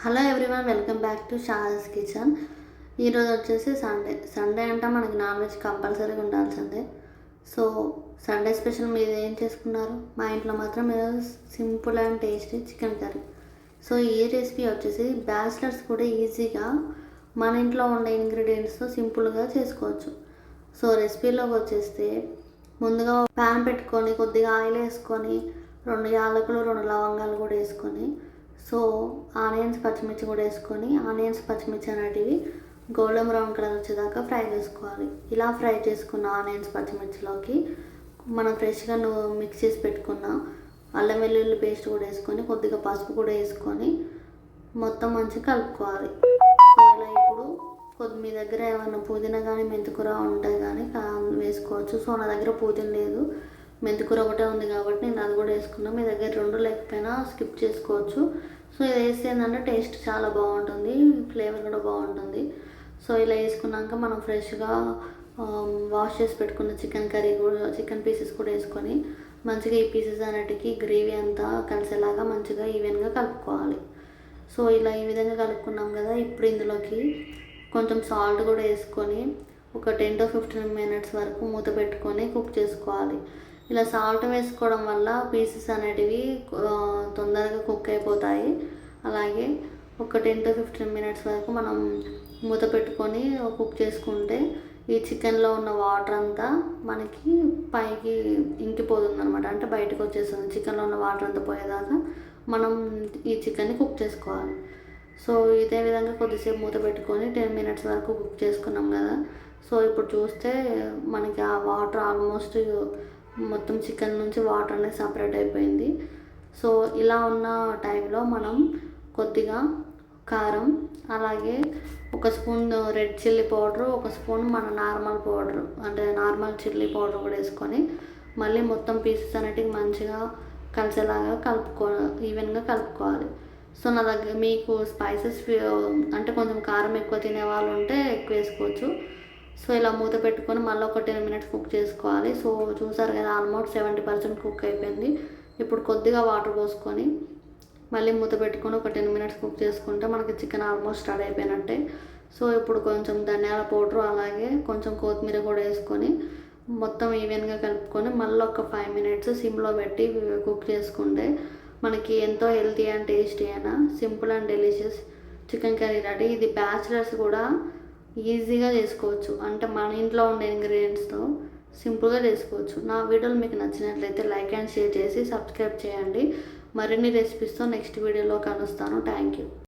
Hello everyone, welcome back to Shaza's kitchen. ఈరోజు వచ్చేసి Sunday అంటే మనకి నాన్ వెజ్ కంపల్సరీగా ఉండాల్సిందే. సో సండే స్పెషల్ మీరు ఏం చేసుకున్నారు? మా ఇంట్లో మాత్రం ఈరోజు simple and tasty chicken curry. So ఈ రెసిపీ వచ్చేసి బ్యాచిలర్స్ కూడా ఈజీగా మన ఇంట్లో ఉండే ఇంగ్రీడియంట్స్తో సింపుల్గా చేసుకోవచ్చు. సో రెసిపీలోకి వచ్చేస్తే ముందుగా ప్యాన్ పెట్టుకొని కొద్దిగా ఆయిల్ వేసుకొని 2 యాలకులు 2 లవంగాలు కూడా వేసుకొని, సో ఆనియన్స్ పచ్చిమిర్చి కూడా వేసుకొని ఆనియన్స్ పచ్చిమిర్చి అనేటివి గోల్డెన్ బ్రౌన్ కలర్ వచ్చేదాకా ఫ్రై చేసుకోవాలి. ఇలా ఫ్రై చేసుకున్న ఆనియన్స్ పచ్చిమిర్చిలోకి మనం ఫ్రెష్గా మిక్స్ చేసి పెట్టుకున్న అల్లం వెల్లుల్లి పేస్ట్ కూడా వేసుకొని కొద్దిగా పసుపు కూడా వేసుకొని మొత్తం మంచిగా కలుపుకోవాలి. సో ఇలా ఇప్పుడు మీ దగ్గర ఏమైనా పుదీనా కానీ మెంతికూర ఉంటాయి కానీ వేసుకోవచ్చు. సో నా దగ్గర పుదీనా లేదు, మెంతికూర ఒకటే ఉంది కాబట్టి నేను అది కూడా వేసుకున్నాను. మీ దగ్గర 2 లేకపోయినా స్కిప్ చేసుకోవచ్చు. సో ఇది వేస్తే ఏంటంటే టేస్ట్ చాలా బాగుంటుంది, ఫ్లేవర్ కూడా బాగుంటుంది. సో ఇలా వేసుకున్నాక మనం ఫ్రెష్గా వాష్ చేసి పెట్టుకున్న చికెన్ పీసెస్ కూడా వేసుకొని మంచిగా ఈ పీసెస్ అన్నిటికీ గ్రేవీ అంతా కలిసేలాగా మంచిగా ఈవెన్గా కలుపుకోవాలి. సో ఇలా ఈ విధంగా కలుపుకున్నాం కదా. ఇప్పుడు ఇందులోకి కొంచెం సాల్ట్ కూడా వేసుకొని ఒక 10 to 15 minutes వరకు మూత పెట్టుకొని కుక్ చేసుకోవాలి. ఇలా సాల్ట్ వేసుకోవడం వల్ల పీసెస్ అనేటివి తొందరగా కుక్ అయిపోతాయి. అలాగే ఒక 10 to 15 minutes వరకు మనం మూత పెట్టుకొని కుక్ చేసుకుంటే ఈ చికెన్లో ఉన్న వాటర్ అంతా మనకి పైకి ఇంకిపోతుంది అనమాట. అంటే బయటకు వచ్చేస్తుంది. చికెన్లో ఉన్న వాటర్ అంతా పోయేదాకా మనం ఈ చికెన్ని కుక్ చేసుకోవాలి. సో ఇదే విధంగా కొద్దిసేపు మూత పెట్టుకొని 10 minutes వరకు కుక్ చేసుకున్నాం కదా. సో ఇప్పుడు చూస్తే మనకి ఆ వాటర్ ఆల్మోస్ట్ మొత్తం చికెన్ నుంచి వాటర్ అనేది సపరేట్ అయిపోయింది. సో ఇలా ఉన్న టైంలో మనం కొద్దిగా కారం, అలాగే 1 spoon red chilli powder, 1 spoon మన నార్మల్ పౌడరు అంటే నార్మల్ చిల్లీ పౌడర్ కూడా వేసుకొని మళ్ళీ మొత్తం పీసెస్ అనేటివి మంచిగా కలిసేలాగా ఈవెన్గా కలుపుకోవాలి. సో నా దగ్గర మీకు స్పైసెస్ అంటే కొంచెం కారం ఎక్కువ తినే వాళ్ళు ఉంటే ఎక్కువ వేసుకోవచ్చు. సో ఇలా మూత పెట్టుకొని మళ్ళీ ఒక 10 minutes కుక్ చేసుకోవాలి. సో చూసారు కదా, ఆల్మోస్ట్ 70% కుక్ అయిపోయింది. ఇప్పుడు కొద్దిగా వాటర్ పోసుకొని మళ్ళీ మూత పెట్టుకొని ఒక 10 minutes కుక్ చేసుకుంటే మనకి చికెన్ ఆల్మోస్ట్ రెడీ అయిపోయినట్టే. సో ఇప్పుడు కొంచెం ధనియాల పౌడరు అలాగే కొంచెం కొత్తిమీర కూడా వేసుకొని మొత్తం ఈవెన్గా కలుపుకొని మళ్ళీ ఒక 5 minutes సిమ్లో పెట్టి కుక్ చేసుకుంటే మనకి ఎంతో హెల్తీ అండ్ టేస్టీ అయినా simple and delicious chicken curry ready. ఇది బ్యాచిలర్స్ కూడా ఈజీగా చేసుకోవచ్చు. అంటే మన ఇంట్లో ఉండే ఇంగ్రీడియంట్స్తో సింపుల్గా చేసుకోవచ్చు. నా వీడియోలు మీకు నచ్చినట్లయితే లైక్ అండ్ షేర్ చేసి సబ్స్క్రైబ్ చేయండి. మరిన్ని రెసిపీస్తో నెక్స్ట్ వీడియోలో కలుస్తాను. Thank you.